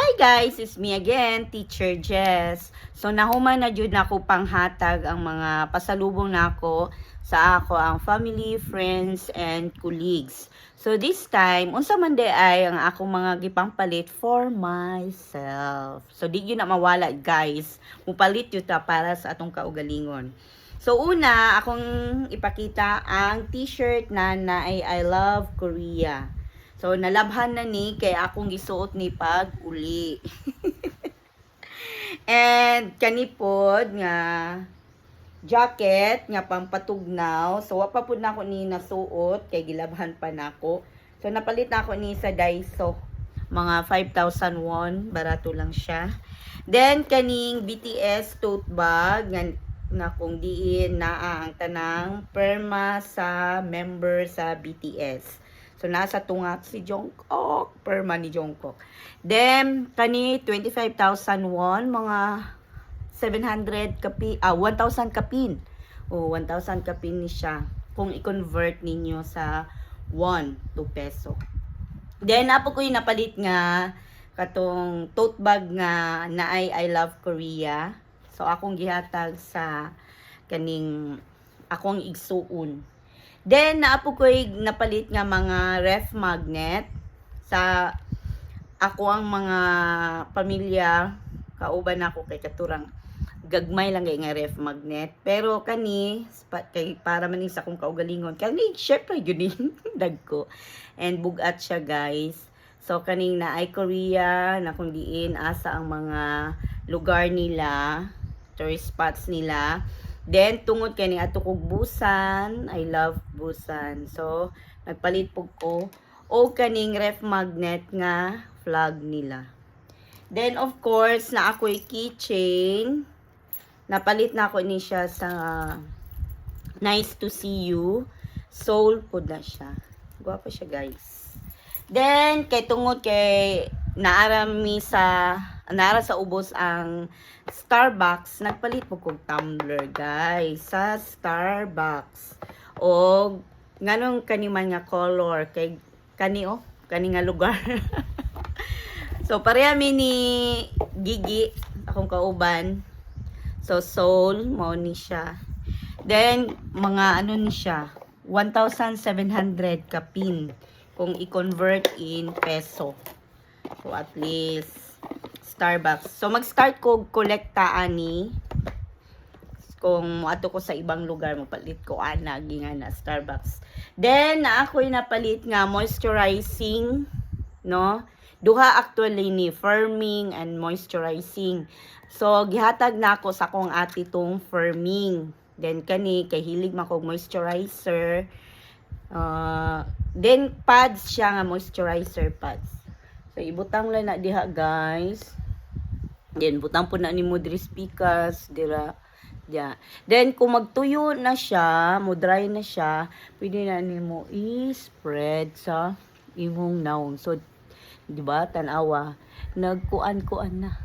Hi guys, it's me again, Teacher Jess. So nahuman na jud nako panghatag ang mga pasalubong nako sa ako ang family, friends and colleagues. So this time, unsa man day ay ang akong mga gipangpalit for myself. So di gyud na mawala guys. Mupalit jud ta para sa atong kaugalingon. So una, akong ipakita ang t-shirt na naay I Love Korea. So, nalabhan na ni kay akong gisuot ni pag uli. And kanipod nga jacket nga pampatugnaw. So, wa pa pud nako ni nasuot kay gilabhan pa nako. So, napalit nako ni sa Daiso. Mga 5,000 won, barato lang siya. Then kaning BTS tote bag nga kung diin na ang tanang perma sa member sa BTS. So, nasa tungak si Jungkook. Perma ni Jungkook. Then, kani 25,000 won. Mga 700 kapin. 1,000 kapin. O, 1,000 kapin ni siya. Kung i-convert ninyo sa 1 to peso. Then, napo ko yung napalit nga katong tote bag nga naay I Love Korea. So, akong gihatag sa kaning akong igsuon. Then, naapo ko'y napalit nga mga ref magnet sa ako ang mga pamilya, kauban ako kay katurang gagmay lang nga ref magnet. Pero kani, kay para man sa akong kaugalingon, kani, syempre, yun dagko. And bugat siya, guys. So, kaning na ay Korea, na kung diin, asa ang mga lugar nila, tourist spots nila. Then, tungod kay ni ato kog Busan, I love Busan. So, nagpalit po ko o kaning ref magnet nga flag nila. Then, of course, na ako'y keychain. Napalit na ako ni siya sa Nice to See You. Soul po na siya. Guwapa siya, guys. Then, kay tungod kay naara sa ubos ang Starbucks, nagpalit po kong tumbler, guys, sa Starbucks. O, nganong kaniman nga color, kay kani nga lugar. So, pareha mi ni Gigi, akong kauban. So, Seoul, mo ni siya. Then, mga ano ni siya, 1,700 kapin kung i-convert in peso. So, at least, Starbucks. So, mag-start ko kolekta ani. Kung ato ko sa ibang lugar, mapalit ko nga na Starbucks. Then, na ako'y napalit nga moisturizing, no? Duha actually ni firming and moisturizing. So, gihatag na ako sa akong ati tong firming. Then, kani, kay hilig makog moisturizer. Then, pads siya nga moisturizer pads. So, ibutang lang na diha, guys. Then, butang po na ni mo diri pikas, dira. Yeah. Then, kung magtuyo na siya, mo dry na siya, pwede na ni mo i-spread sa imong naong. So, di ba, tanawa, nagkuan-kuan na.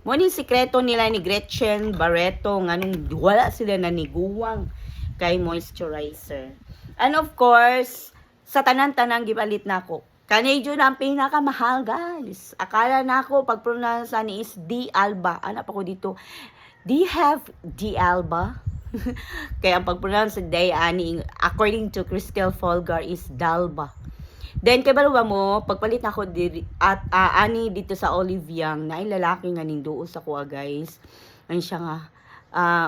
Mo ni sikreto nila ni Gretchen Barreto, nganong wala sila naniguwang kay moisturizer. And of course, sa tanan-tanang gipalit na ako. Kani yun ang pinakamahal, guys. Akala na ako, pag-pronounce ni is D. Alba. Ano pa ko dito? Do you have D. Alba? Kaya ang pag-pronounce day ani, according to Crystal Folgar, is Dalba. Then, kay ba mo, pagpalit na ako at ani dito sa Olive Young, na lalaki nga nindoon sa kuha, guys. Ano siya nga,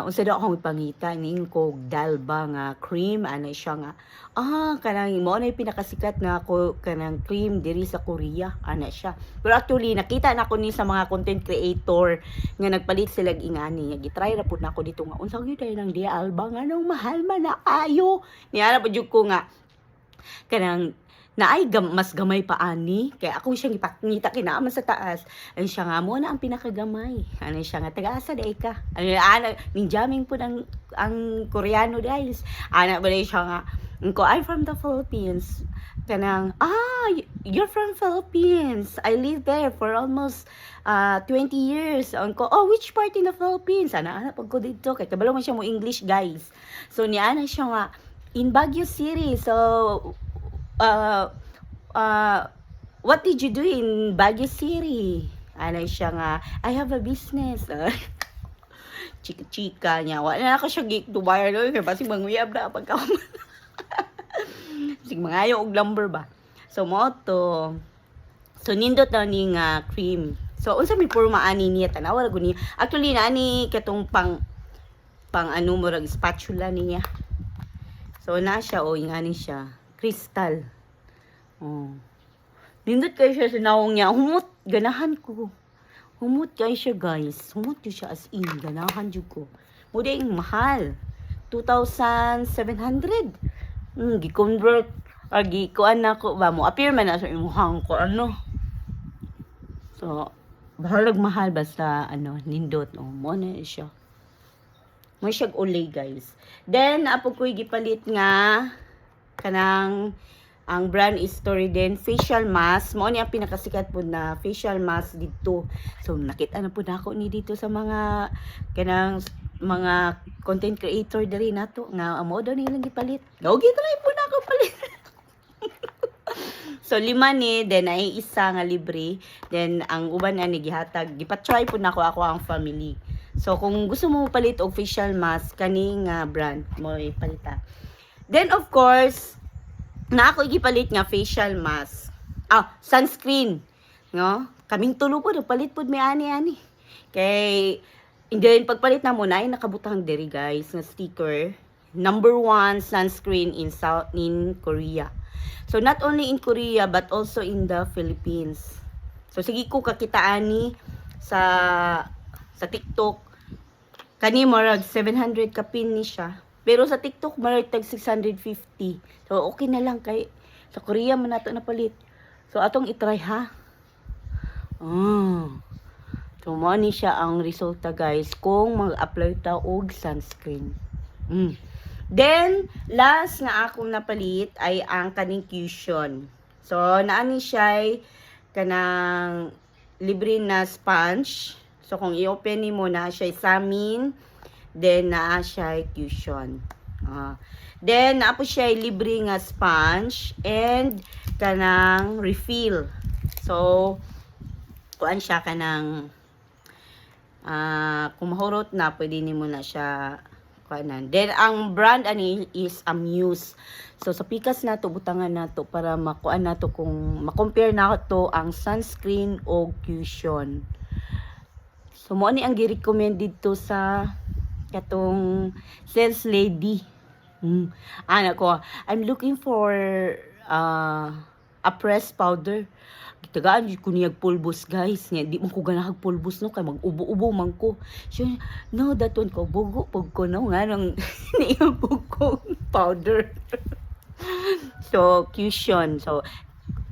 unsa daw akong ipangita ning ko Dalba nga cream, ano siya nga, kanang mo na yung pinakasikat na ko kanang cream diri sa Korea, ana siya. Pero actually nakita na ko ni sa mga content creator nga nagpalit sila ingani, gitry ra pud na ako dito nga unsa gyud ay nang Dia Alba nga nang mahal man na ayo. Niya pa jud ko nga kanang naay mas gamay pa ani kay ako siyang ipakita kinaaman sa taas ay siya nga mo na ang pinakagamay ano siya nga taga-asa day ka ana ninjaming po ang Koreano guys ana ba siya nga ko I'm from the Philippines kanang you're from Philippines I live there for almost 20 years ko which part in the Philippines ana pag ko dito kay kabalo man siya mo English guys so ni ana siya nga in Baguio City so what did you do in Baguio City? Ano siya nga, I have a business. Chika-chika niya. Wala na ako siya dubayar doon. Kaya basing manguyab na pagka. Sige, mangayo og lumber ba? So, mo to. So, nindot na ni nga cream. So, unsa may purma ani niya tanawa ra guni. Actually na ani katong pang ano mo rag spatula niya. So, na siya o ingani siya. Crystal. Oh. Nindot kayo siya sa naong niya. Humot, ganahan ko. Humot kayo siya, guys. Humot yun siya as in. Ganahan yun ko. Muna yung mahal. 2,700. Gi-convert. Gi-kuan na ko ba mo. Appear man na sa imuhang ko. Ano. So, bahalag mahal basta ano, nindot. Oh, muna siya. May siyag ulay, guys. Then, apo ko'y gipalit nga kanang ang brand is Toriden facial mask. Mo ni ang pinakasikat po na facial mask dito. So nakita na po na ako ni dito sa mga kanang mga content creator diri nato nga amo daw nilang gipalit. Gawgi try po na ako palit. So 5 ni, then ay isa nga libre. Then ang uban ani gihatag. Gipa-try po na ako ang family. So kung gusto mo palit og facial mask kaning brand mo ipalita. Then of course na ako igipalit nga facial mask. Sunscreen. No? Kaming tulo po, palit po may ani-ani. Kay, then pagpalit na muna, ay nakabutang diri guys, nga sticker. Number 1 sunscreen in Korea. So, not only in Korea, but also in the Philippines. So, sige ko kakitaan ni sa TikTok. Kani marag 700 kapin ni siya. Pero sa TikTok, marag tag 650. So, okay na lang kay sa Korea man nato napalit. So, atong itry ha. So, money siya ang resulta guys kung mag-apply ta og sunscreen. Then, last nga akong napalit ay ang kaning cushion. So, naani siya ay kanang libre na sponge. So, kung i-open ni mo na siya samin, then naa siya cushion. Then naa po siya libre nga sponge and kanang refill. So kuan siya kanang kung mahurot na pwede nimo na siya kuanan. Then ang brand ani is Amuse. So sa pikas nato butangan nato para makuan nato kung ma-compare nato ang sunscreen o cushion. So mo ni ang gi-recommend dito sa katong sales lady. Ana ko, I'm looking for a pressed powder. Tagaan ko niyag pulbos guys. Nga di man ko ganahag pulbos no kay mag-ubo-ubo man ko. So, no, that one ko bugo pug ko no nga nang niipog ko powder. So, cushion. So,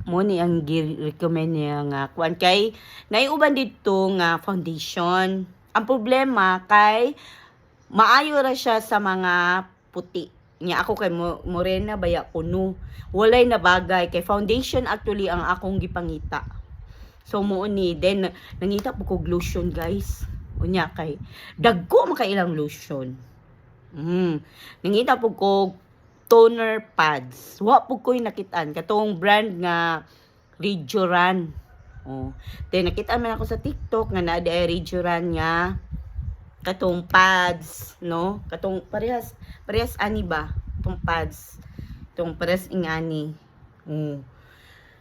mo ni ang gi-recommend niya nga kuan kay naiuban dito nga foundation. Ang problema kay maayo ra siya sa mga puti. Nya ako kay morena baya kuno. Walay na bagay kay foundation actually ang akong gipangita. So mo ni then nangita po ko lotion guys. Unya kay dagko man kay ilang lotion. Nangita po ko toner pads. Wa po ko'y nakitaan katong brand nga Rijoran. Then nakita man ako sa TikTok nga naa di Rijoran nga katong pads, no? Katong parehas ani ba? Katong pads. Katong parehas ingani.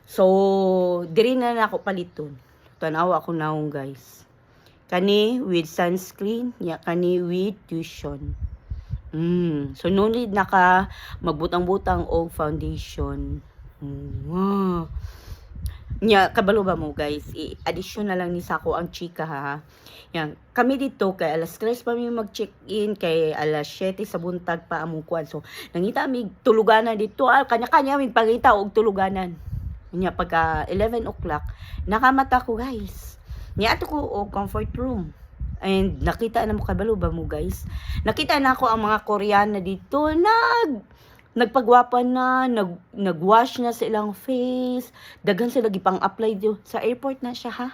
So, diri na ako paliton. Tanawa ako naong guys. Kani with sunscreen, ya kani with cushion. So, no need na ka magbutang-butang og foundation. Nya, kabalo ba mo guys? I-addition na lang ni Sako ang chika ha. Yan, kami dito kay alas 3 pa mi mag-check-in kay alas 7 sa buntag pa among kuan. So, nangita mi tuluganan dito. Kanya-kanya mi pangita og tuluganan. Nya pagka 11 o'clock, nakamata ko guys. Nya ato ko og comfort room. And nakita na mo kabalo ba mo guys? Nakita na ako ang mga Koreana dito nagpagwapan na, nagwash na sa ilang face. Daghan sila gipang-apply dito sa airport na siya ha.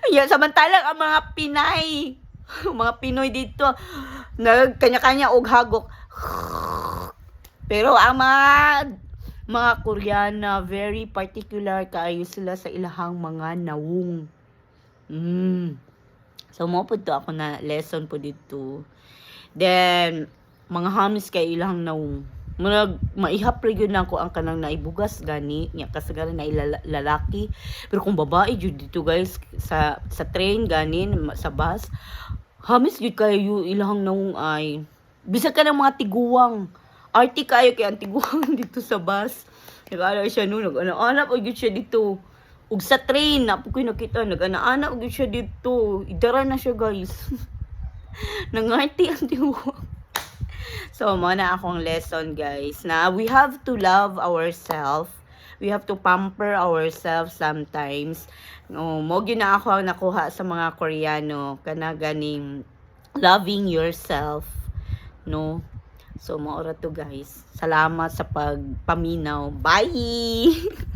Yeah, samantalang ang mga Pinay, mga Pinoy dito, nagkanya-kanya og hagok. Pero ang mga mga Koreana, very particular kaayo sila sa ilahang mga nawong. So mo po to ako na lesson po dito. Then mga hamis kay ilang nawong. Murag maihap ra gyud nako ang kanang naibugas gani nya kasagaran na lalaki. Pero kung babae jud dito guys sa train ganin sa bus, hamis gyud kayo ilang nawong ay bisag ka ng mga tiguwang. Arty kayo kay ang tiguwang dito sa bus. Nag-ana siya no, nag-ana og gyud siya dito. Ug sa train na po ko'y nakita, nag-ana og gyud siya dito. Idara na siya guys. Nangarti ang tiguwang. So, mo na akong lesson guys na we have to love ourselves. We have to pamper ourselves sometimes. Mo gyud na ako ang nakuha sa mga Koreano kana ganing loving yourself, no? So, maura to guys. Salamat sa pagpaminaw. Bye!